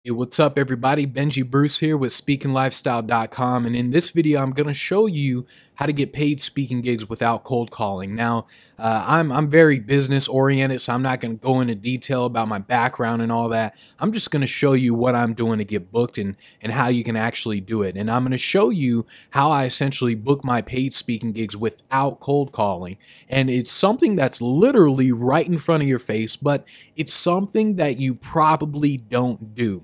Hey, what's up everybody? Benji Bruce here with speakinglifestyle.com, and in this video I'm going to show you how to get paid speaking gigs without cold calling. Now, I'm very business oriented, so I'm not going to go into detail about my background and all that. I'm just going to show you what I'm doing to get booked and how you can actually do it. And I'm going to show you how I essentially book my paid speaking gigs without cold calling. And it's something that's literally right in front of your face, but it's something that you probably don't do.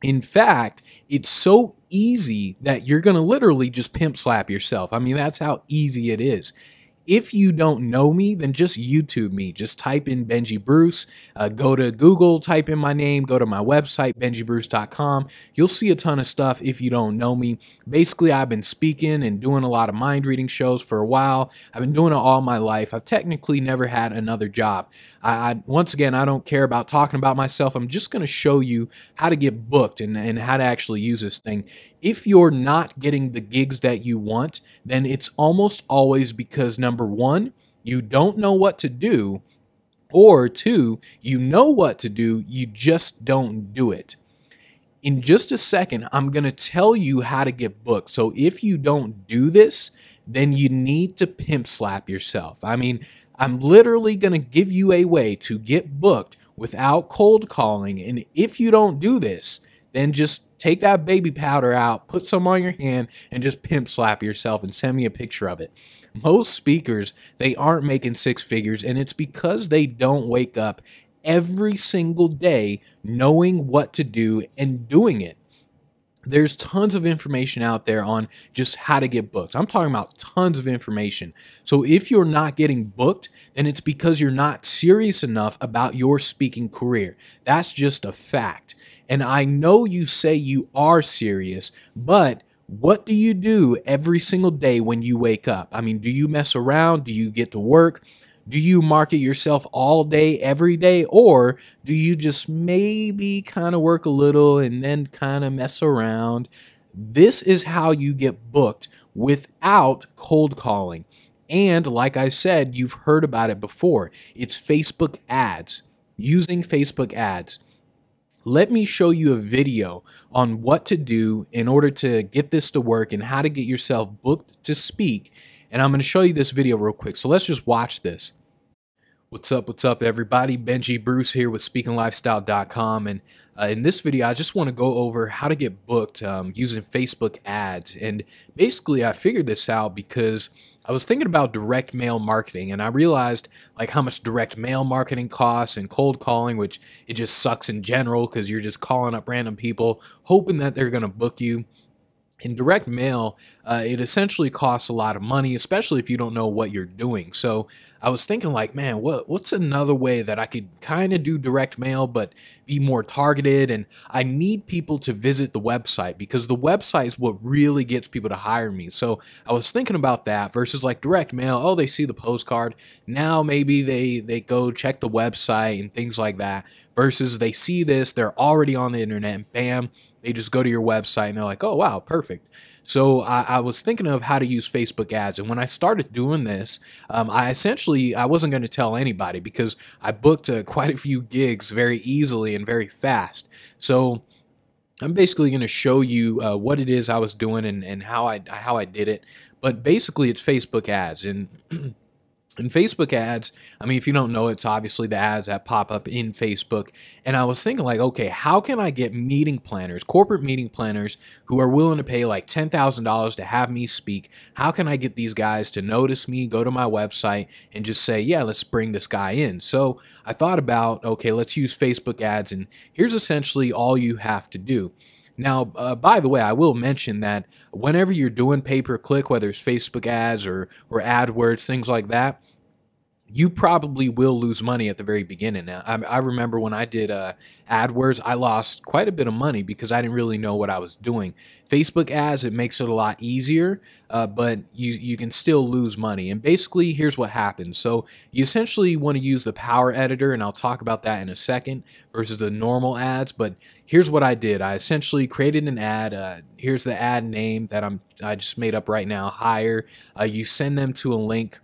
In fact, it's so easy that you're going to literally just pimp slap yourself. I mean, that's how easy it is. If you don't know me, then just YouTube me. Just type in Benji Bruce, go to Google, type in my name, go to my website, benjibruce.com. You'll see a ton of stuff if you don't know me. Basically, I've been speaking and doing a lot of mind reading shows for a while. I've been doing it all my life. I've technically never had another job. Once again, I don't care about talking about myself. I'm just going to show you how to get booked and how to actually use this thing. If you're not getting the gigs that you want, then it's almost always because number one, you don't know what to do, or two, you know what to do, you just don't do it. In just a second, I'm going to tell you how to get booked. So if you don't do this, then you need to pimp slap yourself. I mean, I'm literally going to give you a way to get booked without cold calling. And if you don't do this, then just take that baby powder out, put some on your hand, and just pimp slap yourself and send me a picture of it. Most speakers, they aren't making six figures, and it's because they don't wake up every single day knowing what to do and doing it. There's tons of information out there on just how to get booked. I'm talking about tons of information. So if you're not getting booked, then it's because you're not serious enough about your speaking career. That's just a fact. And I know you say you are serious, but what do you do every single day when you wake up? I mean, do you mess around? Do you get to work? Do you market yourself all day, every day? Or do you just maybe kind of work a little and then kind of mess around? This is how you get booked without cold calling. And like I said, you've heard about it before. It's Facebook ads, using Facebook ads. Let me show you a video on what to do in order to get this to work and how to get yourself booked to speak. And I'm going to show you this video real quick. So let's just watch this. What's up, everybody? Benji Bruce here with speakinglifestyle.com. And in this video, I just want to go over how to get booked using Facebook ads. And basically, I figured this out because I was thinking about direct mail marketing, and I realized like how much direct mail marketing costs and cold calling, which it just sucks in general because you're just calling up random people hoping that they're going to book you. In direct mail, it essentially costs a lot of money, especially if you don't know what you're doing. So I was thinking like, man, what's another way that I could kind of do direct mail, but be more targeted? And I need people to visit the website because the website is what really gets people to hire me. So I was thinking about that versus like direct mail. Oh, they see the postcard. Now maybe they go check the website and things like that. Versus they see this, they're already on the internet, and bam, they just go to your website and they're like, oh, wow, perfect. So I was thinking of how to use Facebook ads. And when I started doing this, I wasn't going to tell anybody because I booked quite a few gigs very easily and very fast. So I'm basically going to show you what it is I was doing and how I did it. But basically, it's Facebook ads. And in Facebook ads, I mean, if you don't know, it's obviously the ads that pop up in Facebook. And I was thinking like, okay, how can I get meeting planners, corporate meeting planners who are willing to pay like $10,000 to have me speak? How can I get these guys to notice me, go to my website and just say, yeah, let's bring this guy in? So I thought about, okay, let's use Facebook ads. And here's essentially all you have to do. Now, by the way, I will mention that whenever you're doing pay-per-click, whether it's Facebook ads or AdWords, things like that, you probably will lose money at the very beginning. Now, I remember when I did AdWords, I lost quite a bit of money because I didn't really know what I was doing. Facebook ads, it makes it a lot easier, but you can still lose money. And basically, here's what happens. So you essentially want to use the Power Editor, and I'll talk about that in a second, versus the normal ads. But here's what I did. I essentially created an ad. Here's the ad name that I just made up right now, Hire. You send them to a link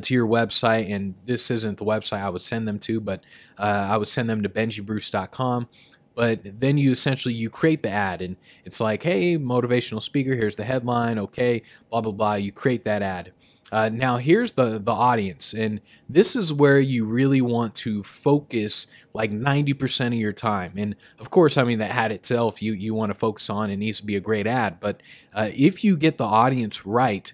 to your website, and this isn't the website I would send them to, but I would send them to benjibruce.com. but then you essentially you create the ad, and it's like, hey, motivational speaker, here's the headline, okay, blah blah blah. You create that ad. Now here's the audience, and this is where you really want to focus like 90% of your time. And of course, I mean, the ad itself you want to focus on, it needs to be a great ad, but if you get the audience right,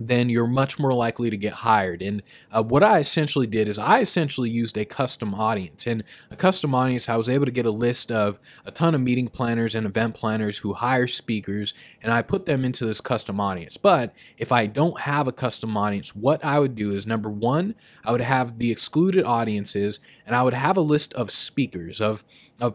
then you're much more likely to get hired. And what I essentially did is I essentially used a custom audience. And a custom audience, I was able to get a list of a ton of meeting planners and event planners who hire speakers, and I put them into this custom audience. But if I don't have a custom audience, what I would do is, number one, I would have the excluded audiences, and I would have a list of speakers, of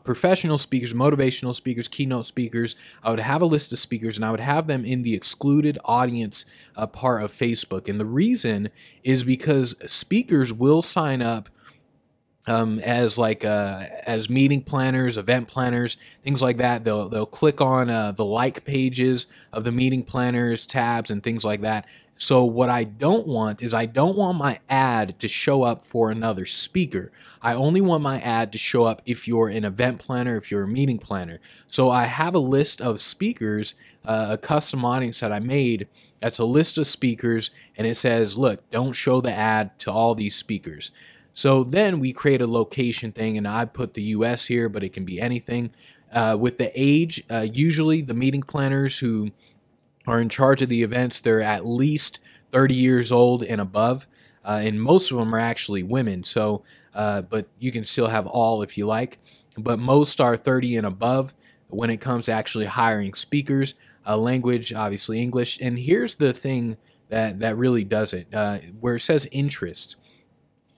professional speakers, motivational speakers, keynote speakers. I would have a list of speakers, and I would have them in the excluded audience part of Facebook. And the reason is because speakers will sign up as meeting planners, event planners, things like that. They'll click on the like pages of the meeting planners tabs and things like that. So what I don't want is I don't want my ad to show up for another speaker. I only want my ad to show up if you're an event planner, if you're a meeting planner. So I have a list of speakers, a custom audience that I made. That's a list of speakers, and it says, look, don't show the ad to all these speakers. So then we create a location thing, and I put the US here, but it can be anything. With the age, usually the meeting planners who are in charge of the events, they're at least 30 years old and above, and most of them are actually women. So, but you can still have all if you like, but most are 30 and above when it comes to actually hiring speakers. Language, obviously English. And here's the thing that really does it, where it says interest.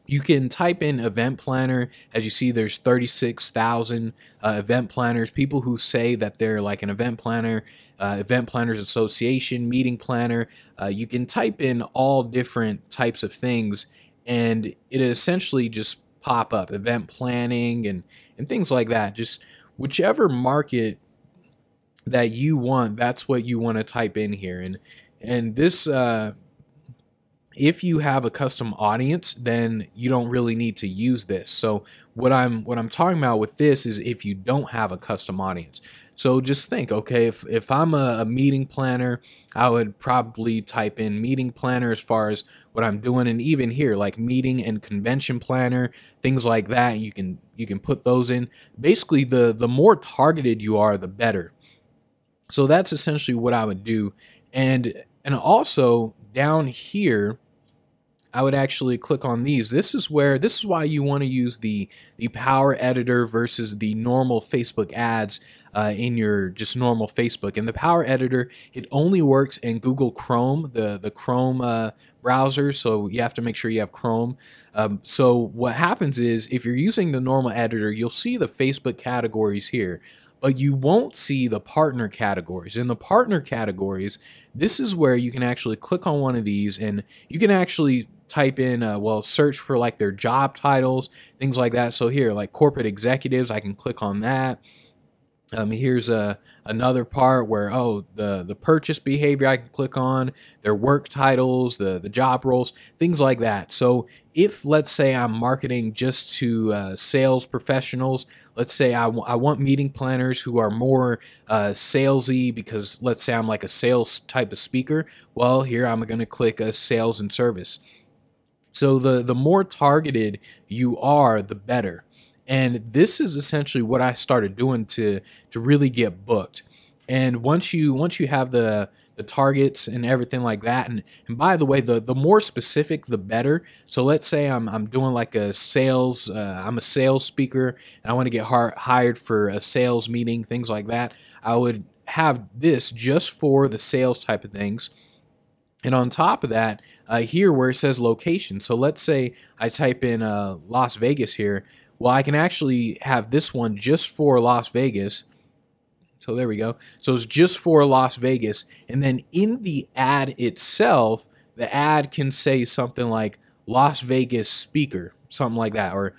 You can type in event planner. As you see, there's 36,000 event planners, people who say that they're like an event planner, Event Planners Association, meeting planner. You can type in all different types of things, and it essentially just pop up event planning and things like that. Just whichever market that you want, that's what you want to type in here. And this if you have a custom audience, then you don't really need to use this. So what I'm talking about with this is if you don't have a custom audience. So just think, okay, if I'm a meeting planner, I would probably type in meeting planner as far as what I'm doing, and even here like meeting and convention planner, things like that. You can put those in. Basically, the more targeted you are, the better. So that's essentially what I would do. And also down here, I would actually click on these. This is why you want to use the power editor versus the normal Facebook ads in your just normal Facebook. And the power editor, it only works in Google Chrome, the Chrome browser. So you have to make sure you have Chrome. So what happens is if you're using the normal editor, you'll see the Facebook categories here, but you won't see the partner categories. In the partner categories, this is where you can actually click on one of these, and you can actually type in, search for like their job titles, things like that. So here, like corporate executives, I can click on that. Here's another part where, the purchase behavior I can click on, their work titles, the job roles, things like that. So if, let's say, I'm marketing just to sales professionals, let's say I want meeting planners who are more salesy, because let's say I'm like a sales type of speaker. Well, here I'm going to click sales and service. So the more targeted you are, the better. And this is essentially what I started doing to really get booked. And once you have the targets and everything like that, and by the way, the more specific, the better. So let's say I'm doing like a sales, I'm a sales speaker, and I want to get hired for a sales meeting, things like that. I would have this just for the sales type of things. And on top of that, here where it says location, so let's say I type in Las Vegas here. Well, I can actually have this one just for Las Vegas. So there we go. So it's just for Las Vegas. And then in the ad itself, the ad can say something like Las Vegas speaker, something like that, or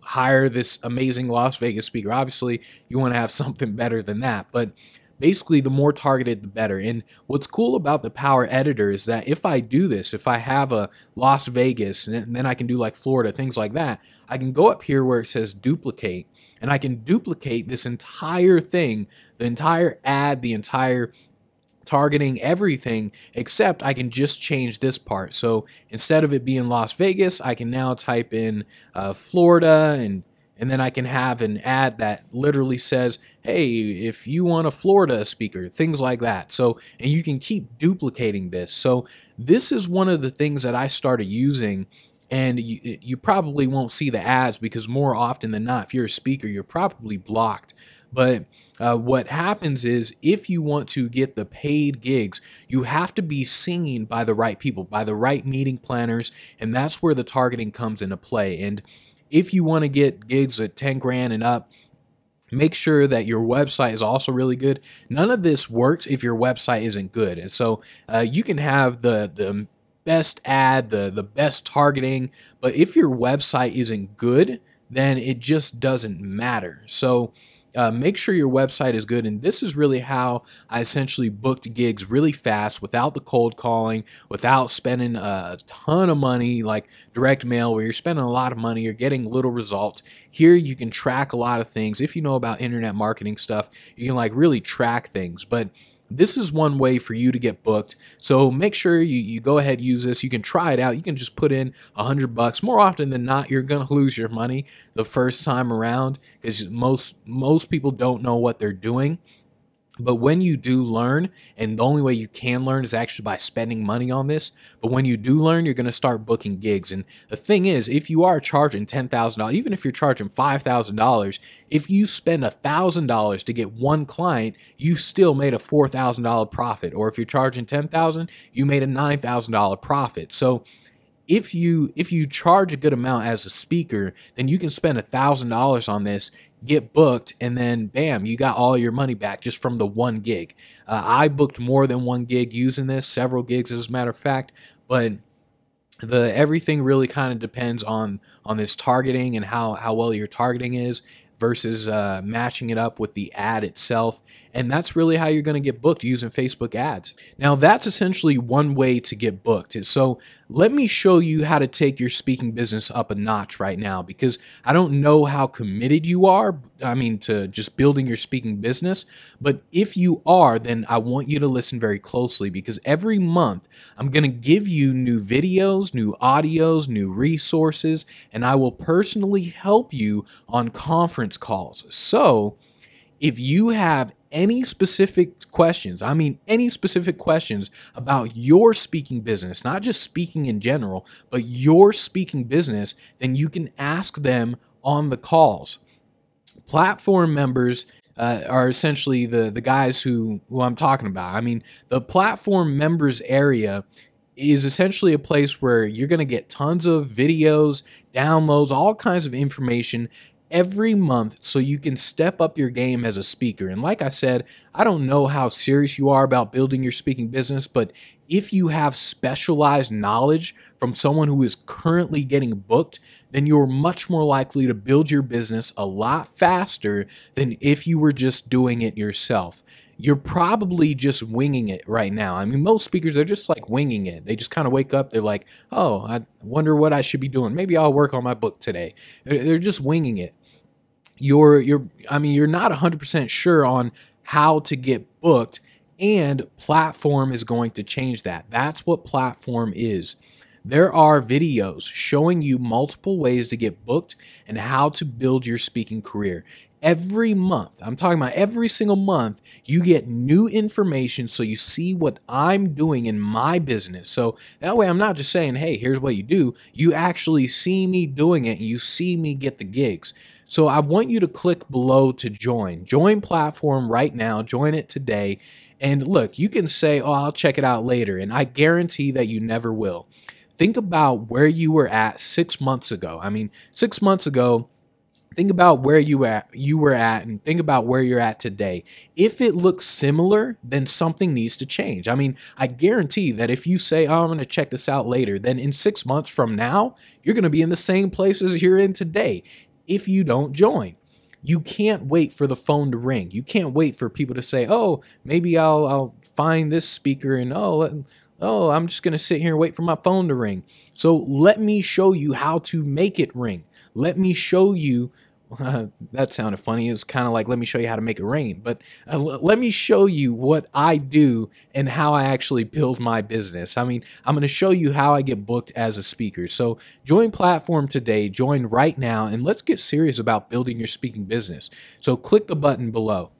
hire this amazing Las Vegas speaker. Obviously, you want to have something better than that. But basically the more targeted, the better. And what's cool about the Power Editor is that if I do this, if I have a Las Vegas and then I can do like Florida, things like that, I can go up here where it says duplicate, and I can duplicate this entire thing, the entire ad, the entire targeting, everything, except I can just change this part. So instead of it being Las Vegas, I can now type in Florida, and then I can have an ad that literally says, hey, if you want a Florida speaker, things like that. So, and you can keep duplicating this. So this is one of the things that I started using, and you probably won't see the ads because more often than not, if you're a speaker, you're probably blocked. But what happens is, if you want to get the paid gigs, you have to be seen by the right people, by the right meeting planners, and that's where the targeting comes into play. And if you want to get gigs at 10 grand and up, make sure that your website is also really good. None of this works if your website isn't good. And so you can have the best ad, the best targeting, but if your website isn't good, then it just doesn't matter. So make sure your website is good. And this is really how I essentially booked gigs really fast without the cold calling, without spending a ton of money like direct mail, where you're spending a lot of money, you're getting little results. Here you can track a lot of things. If you know about internet marketing stuff, you can like really track things. But this is one way for you to get booked. So make sure you go ahead, use this. You can try it out. You can just put in $100. More often than not, you're going to lose your money the first time around because most people don't know what they're doing. But when you do learn, and the only way you can learn is actually by spending money on this, but when you do learn, you're going to start booking gigs. And the thing is, if you are charging $10,000, even if you're charging $5,000, if you spend $1,000 to get one client, you still made a $4,000 profit. Or if you're charging $10,000, you made a $9,000 profit. So if you charge a good amount as a speaker, then you can spend $1,000 on this, get booked, and then bam, you got all your money back just from the one gig. I booked more than one gig using this, several gigs as a matter of fact, but everything really kind of depends on this targeting and how well your targeting is versus matching it up with the ad itself. And that's really how you're going to get booked, using Facebook ads. Now, that's essentially one way to get booked. So let me show you how to take your speaking business up a notch right now, because I don't know how committed you are, to just building your speaking business. But if you are, then I want you to listen very closely, because every month I'm going to give you new videos, new audios, new resources, and I will personally help you on conference calls. So if you have any specific questions, any specific questions about your speaking business, not just speaking in general, but your speaking business, then you can ask them on the calls. Platform members are essentially the guys who I'm talking about. The platform members area is essentially a place where you're going to get tons of videos, downloads, all kinds of information every month, so you can step up your game as a speaker. And like I said, I don't know how serious you are about building your speaking business, but if you have specialized knowledge from someone who is currently getting booked, then you're much more likely to build your business a lot faster than if you were just doing it yourself. You're probably just winging it right now. Most speakers are just like winging it. They just kind of wake up. They're like, oh, I wonder what I should be doing. Maybe I'll work on my book today. They're just winging it. You're not 100% sure on how to get booked, and Platform is going to change that. That's what Platform is. There are videos showing you multiple ways to get booked and how to build your speaking career. Every month, I'm talking about every single month, you get new information, so you see what I'm doing in my business. So that way I'm not just saying, hey, here's what you do. You actually see me doing it, and you see me get the gigs. So I want you to click below to join. Join Platform right now. Join it today. And look, you can say, oh, I'll check it out later. And I guarantee that you never will. Think about where you were at 6 months ago. 6 months ago, think about where you were at, and think about where you're at today. If it looks similar, then something needs to change. I guarantee that if you say, oh, I'm going to check this out later, then in 6 months from now, you're going to be in the same place as you're in today if you don't join. You can't wait for the phone to ring. You can't wait for people to say, "Oh, maybe I'll find this speaker and oh, I'm just going to sit here and wait for my phone to ring." So let me show you how to make it ring. Let me show you that sounded funny. It was kind of like, let me show you how to make it rain. But let me show you what I do and how I actually build my business. I mean, I'm going to show you how I get booked as a speaker. So join platform today, join right now, and let's get serious about building your speaking business. So click the button below.